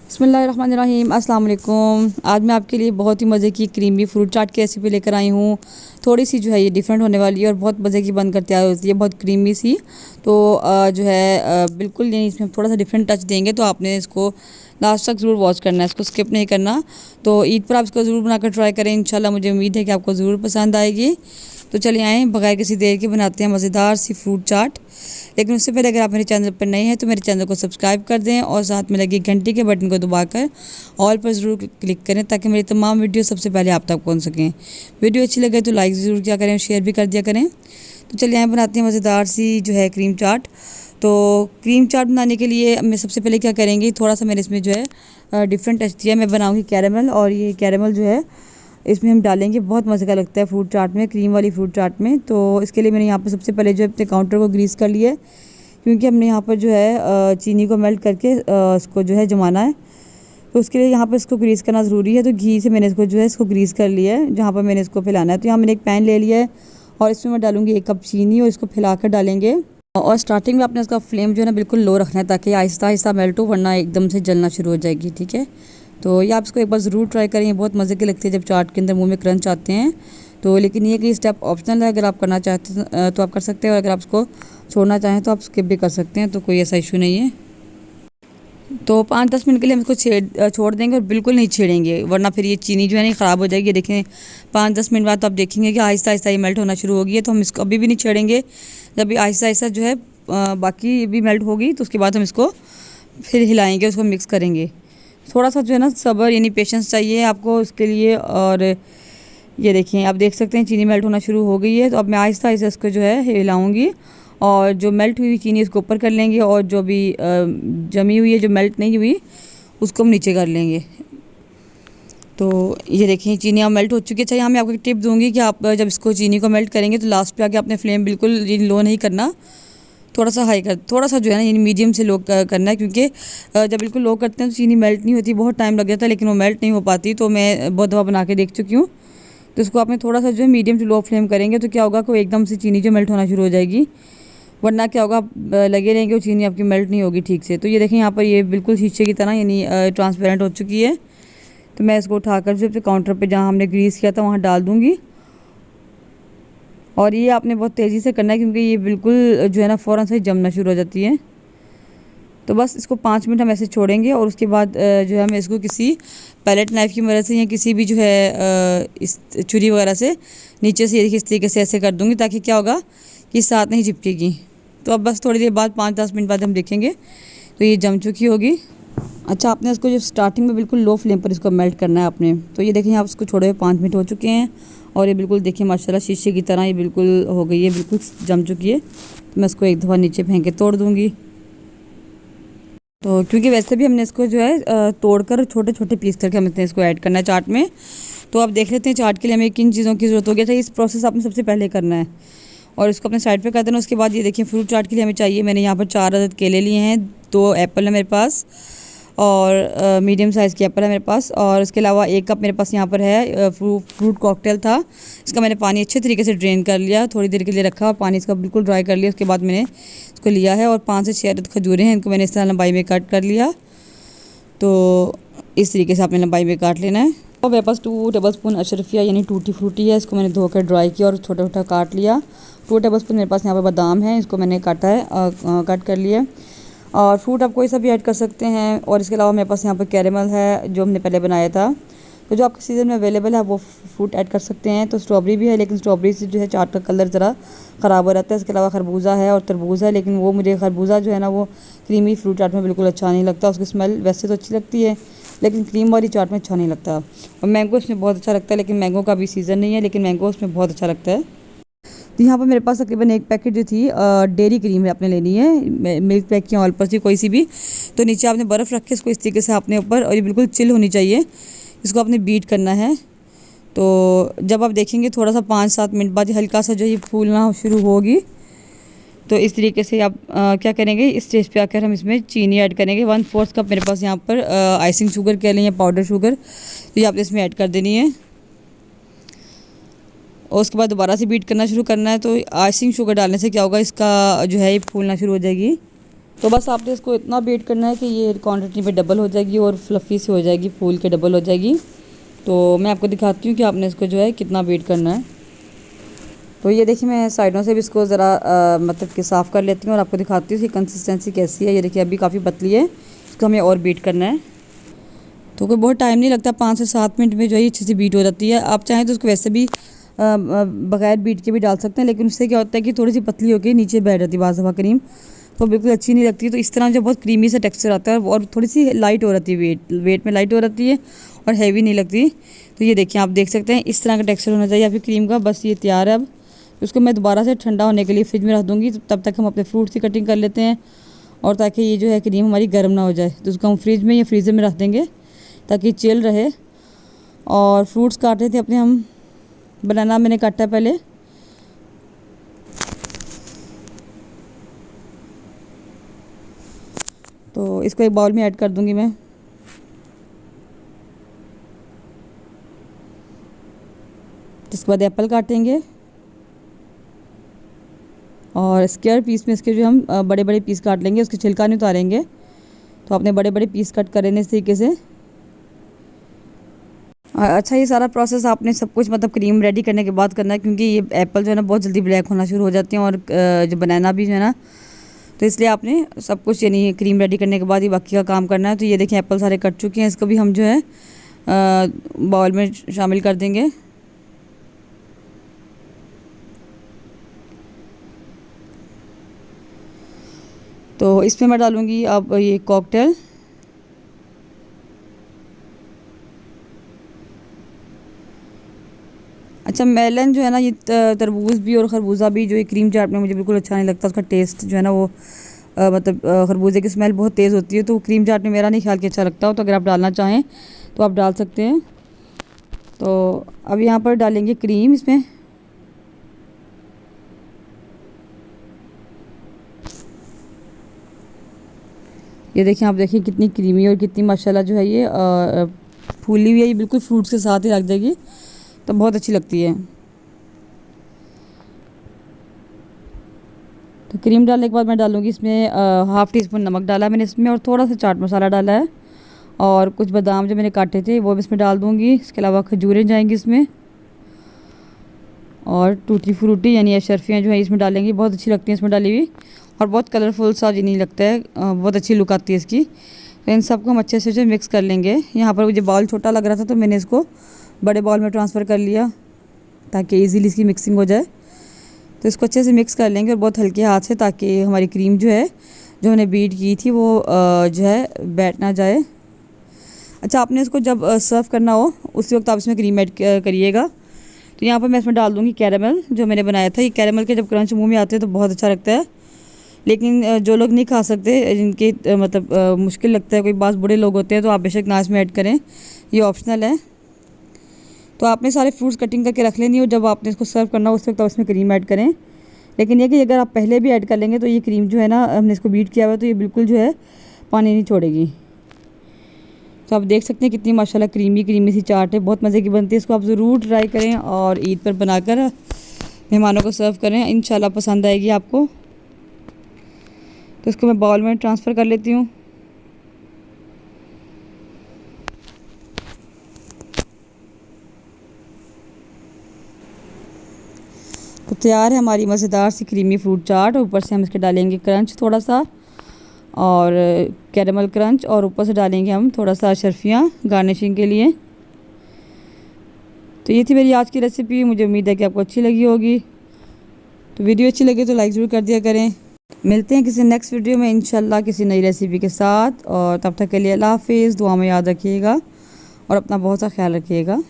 बिस्मिल्लाहिर्रहमानिर्रहीम अस्सलाम वालेकुम। आज मैं आपके लिए बहुत ही मज़े की क्रीमी फ्रूट चाट की रेसिपी लेकर आई हूँ। थोड़ी सी जो है ये डिफरेंट होने वाली है और बहुत मज़े की बनकर तैयार होती है, बहुत क्रीमी सी। तो जो है बिल्कुल नहीं, इसमें थोड़ा सा डिफरेंट टच देंगे। तो आपने इसको लास्ट तक ज़रूर वॉच करना है, इसको स्किप नहीं करना। तो ईद पर आप इसको ज़रूर बनाकर ट्राई करें, इंशाल्लाह मुझे उम्मीद है कि आपको ज़रूर पसंद आएगी। तो चलिए आएँ, बगैर किसी देर के बनाते हैं मज़ेदार सी फ्रूट चाट। लेकिन उससे पहले अगर आप मेरे चैनल पर नए हैं तो मेरे चैनल को सब्सक्राइब कर दें और साथ में लगी घंटी के बटन को दबाकर ऑल पर ज़रूर क्लिक करें, ताकि मेरी तमाम वीडियो सबसे पहले आप तक पहुंच सकें। वीडियो अच्छी लगे तो लाइक ज़रूर किया करें, शेयर भी कर दिया करें। तो चलिए यहाँ बनाते हैं मज़ेदार सी जो है क्रीम चाट। तो क्रीम चाट बनाने के लिए मैं सबसे पहले क्या करेंगे, थोड़ा सा मैंने इसमें जो है डिफरेंट टच दिया। मैं बनाऊँगी कैरेमल, और ये कैरेमल जो है इसमें हम डालेंगे, बहुत मज़े का लगता है फ्रूट चाट में, क्रीम वाली फ्रूट चाट में। तो इसके लिए मैंने यहाँ पर सबसे पहले जो है अपने काउंटर को ग्रीस कर लिया है, क्योंकि हमने यहाँ पर जो है चीनी को मेल्ट करके इसको जो है जमाना है। तो उसके लिए यहाँ पर इसको ग्रीस करना ज़रूरी है। तो घी से मैंने इसको जो है इसको ग्रीस कर लिया है, जहाँ पर मैंने इसको फैलाना है। तो यहाँ मैंने एक पैन ले लिया है और इसमें मैं डालूँगी 1 कप चीनी, और इसको फैला कर डालेंगे। और स्टार्टिंग में आपने इसका फ्लेम जो है ना बिल्कुल लो रखना है, ताकि आहिस्ता आहिस्ता मेल्ट हो, वरना एकदम से जलना शुरू हो जाएगी। ठीक है, तो ये आप इसको एक बार ज़रूर ट्राई करें, ये बहुत मज़े की लगती है जब चाट के अंदर मुंह में क्रंच आते हैं। तो लेकिन ये कि स्टेप ऑप्शनल है, अगर आप करना चाहते हैं तो आप कर सकते हैं, और अगर आप इसको छोड़ना चाहें तो आप स्किप भी कर सकते हैं, तो कोई ऐसा इशू नहीं है। तो 5-10 मिनट के लिए हम इसको छोड़ देंगे, और बिल्कुल नहीं छेड़ेंगे, वरना फिर ये चीनी जो है ना ख़राब हो जाएगी। देखें 5-10 मिनट बाद तो आप देखेंगे कि आहिस्ता आहिस्ता ये मेल्ट होना शुरू होगी है। तो हम इसको अभी भी नहीं छेड़ेंगे, जब भी आहिस्ता आहिस्ता जो है बाकी भी मेल्ट होगी तो उसके बाद हम इसको फिर हिलाएंगे, उसको मिक्स करेंगे। थोड़ा सा जो है ना सब्र यानी पेशेंस चाहिए आपको उसके लिए। और ये देखिए, आप देख सकते हैं चीनी मेल्ट होना शुरू हो गई है। तो अब मैं आहिस्ता आहिस्ता इसको जो है हिलाऊंगी, और जो मेल्ट हुई चीनी इसको ऊपर कर लेंगे, और जो भी जमी हुई है, जो मेल्ट नहीं हुई, उसको हम नीचे कर लेंगे। तो ये देखिए चीनी अब मेल्ट हो चुकी है। अच्छा, यहाँ मैं आपको एक टिप दूंगी कि आप जब इसको चीनी को मेल्ट करेंगे तो लास्ट पे आके अपने फ्लेम बिल्कुल लो नहीं करना, थोड़ा सा हाई कर, थोड़ा सा जो है ना यानी मीडियम से लो करना है। क्योंकि जब बिल्कुल लो करते हैं तो चीनी मेल्ट नहीं होती, बहुत टाइम लग जाता है, लेकिन वो मेल्ट नहीं हो पाती। तो मैं बहुत दफ़ा बना के देख चुकी हूँ। तो इसको आपने थोड़ा सा जो है मीडियम टू लो फ्लेम करेंगे तो क्या होगा कि एकदम से चीनी जो मेल्ट होना शुरू हो जाएगी, वरना क्या होगा लगे रहेंगे वो चीनी आपकी मेल्ट नहीं होगी ठीक से। तो ये देखें यहाँ पर ये बिल्कुल शीशे की तरह यानी ट्रांसपेरेंट हो चुकी है। तो मैं इसको उठाकर जो अपने काउंटर पे जहाँ हमने ग्रीस किया था वहाँ डाल दूँगी। और ये आपने बहुत तेज़ी से करना है, क्योंकि ये बिल्कुल जो है ना फ़ौरन से ही जमना शुरू हो जाती है। तो बस इसको 5 मिनट हम ऐसे छोड़ेंगे, और उसके बाद जो है हम इसको किसी पैलेट नाइफ़ की मदद से या किसी भी जो है इस छुरी वगैरह से नीचे से इस तरीके से ऐसे कर दूँगी, ताकि क्या होगा कि साथ नहीं चिपकेगी। तो अब बस थोड़ी देर बाद 5-10 मिनट बाद हम देखेंगे तो ये जम चुकी होगी। अच्छा, आपने इसको जो स्टार्टिंग में बिल्कुल लो फ्लेम पर इसको मेल्ट करना है आपने। तो ये देखिए आप इसको छोड़े हुए 5 मिनट हो चुके हैं, और ये बिल्कुल देखिए माशाल्लाह शीशे की तरह ये बिल्कुल हो गई है, बिल्कुल जम चुकी है। तो मैं इसको एक दफ़ा नीचे फेंक के तोड़ दूँगी। तो क्योंकि वैसे भी हमने इसको जो है तोड़कर छोटे छोटे पीस करके हमें इसको ऐड करना है चाट में। तो आप देख लेते हैं चाट के लिए हमें किन चीज़ों की ज़रूरत होगी। अच्छा, इस प्रोसेस आपने सबसे पहले करना है और इसको अपने साइड पे कर देना। उसके बाद ये देखिए फ्रूट चाट के लिए हमें चाहिए, मैंने यहाँ पर 4 अदद केले लिए हैं, 2 एप्पल है मेरे पास, और मीडियम साइज़ की एप्पल है मेरे पास। और इसके अलावा 1 कप मेरे पास यहाँ पर है फ्रूट कॉकटेल था। इसका मैंने पानी अच्छे तरीके से ड्रेन कर लिया, थोड़ी देर के लिए रखा और पानी इसका बिल्कुल ड्राई कर लिया। उसके बाद मैंने इसको लिया है, और 5 से 6 अदद खजूरें हैं, इनको मैंने इस तरह लंबाई में कट कर लिया। तो इस तरीके से आपने लंबाई में काट लेना है। और मेरे पास 2 टेबलस्पून अशरफिया यानी टूटी फ्रूटी है, इसको मैंने धोकर ड्राई किया और छोटा छोटा काट लिया। 2 टेबलस्पून मेरे पास यहाँ पर बादाम है, इसको मैंने काटा है, कट कर लिया। और फ्रूट आप कोई सा भी ऐड कर सकते हैं। और इसके अलावा मेरे पास यहाँ पर कैरेमल है जो हमने पहले बनाया था। तो जो आपके सीज़न में अवेलेबल है वो फ्रूट ऐड कर सकते हैं। तो स्ट्रॉबेरी भी है, लेकिन स्ट्रॉबेरी से जो है चाट का कलर ज़रा ख़राब हो जाता है। इसके अलावा खरबूजा है और तरबूज है, लेकिन वो मुझे खरबूजा जो है ना वो क्रीमी फ्रूट चाट में बिल्कुल अच्छा नहीं लगता। उसकी स्मेल वैसे तो अच्छी लगती है, लेकिन क्रीम वाली चाट में अच्छा नहीं लगता। और मैंगो इसमें बहुत अच्छा लगता है, लेकिन मैंगो का भी सीज़न नहीं है, लेकिन मैंगो इसमें बहुत अच्छा लगता है। तो यहाँ पर मेरे पास तकरीबन 1 पैकेट जो थी डेयरी क्रीम है आपने लेनी है, मिल्क पैक की ऑल पर सी कोई सी भी। तो नीचे आपने बर्फ़ रख के इसको इस तरीके से आपने ऊपर, और ये बिल्कुल चिल होनी चाहिए, इसको आपने बीट करना है। तो जब आप देखेंगे थोड़ा सा 5-7 मिनट बाद हल्का सा जो ये फूलना शुरू होगी, तो इस तरीके से आप क्या करेंगे, इस स्टेज पे आकर हम इसमें चीनी ऐड करेंगे। 1/4 कप मेरे पास यहाँ पर आइसिंग शुगर कह लें या पाउडर शुगर, तो ये आपने इसमें ऐड कर देनी है। और उसके बाद दोबारा से बीट करना शुरू करना है। तो आइसिंग शुगर डालने से क्या होगा, इसका जो है ये फूलना शुरू हो जाएगी। तो बस आपने इसको इतना बीट करना है कि ये क्वांटिटी में डबल हो जाएगी और फ्लफ़ी सी हो जाएगी, फूल के डबल हो जाएगी। तो मैं आपको दिखाती हूँ कि आपने इसको जो है कितना बीट करना है। तो ये देखिए मैं साइडों से भी इसको ज़रा मतलब कि साफ़ कर लेती हूँ और आपको दिखाती हूँ इसकी कंसिस्टेंसी कैसी है। ये देखिए अभी काफ़ी पतली है, इसको हमें और बीट करना है। तो कोई बहुत टाइम नहीं लगता, 5 से 7 मिनट में जो है अच्छी सी बीट हो जाती है। आप चाहें तो उसको वैसे भी बगैर बीट के भी डाल सकते हैं, लेकिन उससे क्या होता है कि थोड़ी सी पतली होकर नीचे बैठ जाती है बाज़ दफ़ा क्रीम, तो बिल्कुल अच्छी नहीं लगती। तो इस तरह जो बहुत क्रीमी सा टेक्सचर आता है और थोड़ी सी लाइट हो जाती है, वेट में लाइट हो जाती है और हैवी नहीं लगती। तो ये देखिए आप देख सकते हैं इस तरह का टेक्सचर होना चाहिए आपकी क्रीम का। बस ये तैयार है। अब उसको मैं दोबारा से ठंडा होने के लिए फ्रिज में रख दूँगी, तब तक हम अपने फ्रूट्स की कटिंग कर लेते हैं, और ताकि ये जो है क्रीम हमारी गर्म ना हो जाए। तो उसको हम फ्रिज में या फ्रीज़र में रख देंगे ताकि चिल रहे। और फ्रूट्स काट रहे थे अपने हम, बनाना मैंने काटा है पहले। तो इसको एक बाउल में ऐड कर दूंगी मैं। इसके बाद एप्पल काटेंगे और स्क्वायर पीस में इसके जो हम बड़े बड़े पीस काट लेंगे, उसके छिलका नहीं उतारेंगे। तो आपने बड़े बड़े पीस कट करे इस तरीके से। अच्छा, ये सारा प्रोसेस आपने सब कुछ मतलब क्रीम रेडी करने के बाद करना है, क्योंकि ये एप्पल जो है ना बहुत जल्दी ब्लैक होना शुरू हो जाते हैं और जो बनाना भी जो है ना, तो इसलिए आपने सब कुछ यानी क्रीम रेडी करने के बाद ही बाकी का काम करना है। तो ये देखिए एप्पल सारे कट चुके हैं, इसको भी हम जो है बाउल में शामिल कर देंगे। तो इसमें मैं डालूँगी अब ये कॉकटेल। अच्छा, मेलन जो है ना, ये तरबूज भी और खरबूजा भी जो ये क्रीम चाट में मुझे बिल्कुल अच्छा नहीं लगता। उसका टेस्ट जो है ना वो मतलब खरबूजे की स्मेल बहुत तेज़ होती है, तो क्रीम चाट में मेरा नहीं ख्याल कि अच्छा लगता हो। तो अगर आप डालना चाहें तो आप डाल सकते हैं। तो अब यहाँ पर डालेंगे क्रीम इसमें। ये देखिए, आप देखिए कितनी क्रीमी और कितनी माशाल्लाह जो है ये फूली हुई है। ये बिल्कुल फ्रूट्स के साथ ही रख देगी तो बहुत अच्छी लगती है। तो क्रीम डालने के बाद मैं डालूँगी इसमें हाफ़ टी स्पून नमक डाला है मैंने इसमें, और थोड़ा सा चाट मसाला डाला है, और कुछ बादाम जो मैंने काटे थे वो भी इसमें डाल दूँगी। इसके अलावा खजूरें जाएंगी इसमें, और टूटी फ्रूटी यानी अशरफियाँ जो है इसमें डालेंगी, बहुत अच्छी लगती हैं इसमें डाली हुई, और बहुत कलरफुल सा जी नहीं लगता है, बहुत अच्छी लुक आती है इसकी। तो इन सबको हम अच्छे से जो मिक्स कर लेंगे। यहाँ पर मुझे बाउल छोटा लग रहा था तो मैंने इसको बड़े बाउल में ट्रांसफ़र कर लिया ताकि इजीली इसकी मिक्सिंग हो जाए। तो इसको अच्छे से मिक्स कर लेंगे और बहुत हल्के हाथ से, ताकि हमारी क्रीम जो है जो हमने बीट की थी वो जो है बैठ ना जाए। अच्छा, आपने इसको जब सर्व करना हो उसी वक्त आप इसमें क्रीम ऐड करिएगा। तो यहाँ पर मैं इसमें डाल दूँगी कैरेमल जो मैंने बनाया था। ये कैरेमल के जब क्रंच मुँह में आते हैं तो बहुत अच्छा लगता है, लेकिन जो लोग नहीं खा सकते, जिनके मतलब मुश्किल लगता है, कोई बात बूढ़े लोग होते हैं, तो आप बेशक ना इसमें ऐड करें, ये ऑप्शनल है। तो आपने सारे फ्रूट्स कटिंग करके रख लेनी हो, जब आपने इसको सर्व करना हो उस वक्त आप इसमें क्रीम ऐड करें। लेकिन ये कि अगर आप पहले भी ऐड कर लेंगे तो ये क्रीम जो है ना, हमने इसको बीट किया हुआ है तो ये बिल्कुल जो है पानी नहीं छोड़ेगी। तो आप देख सकते हैं कितनी माशाल्लाह क्रीमी क्रीमी सी चाट है, बहुत मज़े की बनती है। इसको आप ज़रूर ट्राई करें और ईद पर बनाकर मेहमानों को सर्व करें, इंशाल्लाह पसंद आएगी आपको। तो इसको मैं बाउल में ट्रांसफ़र कर लेती हूँ। तो तैयार है हमारी मज़ेदार सी क्रीमी फ्रूट चाट। ऊपर से हम इसके डालेंगे क्रंच थोड़ा सा, और कैरेमल क्रंच, और ऊपर से डालेंगे हम थोड़ा सा अशरफियाँ गार्निशिंग के लिए। तो ये थी मेरी आज की रेसिपी, मुझे उम्मीद है कि आपको अच्छी लगी होगी। तो वीडियो अच्छी लगी तो लाइक ज़रूर कर दिया करें। मिलते हैं किसी नेक्स्ट वीडियो में इंशाल्लाह किसी नई रेसिपी के साथ, और तब तक के लिए अल्लाह हाफिज़। दुआ में याद रखिएगा और अपना बहुत सा ख्याल रखिएगा।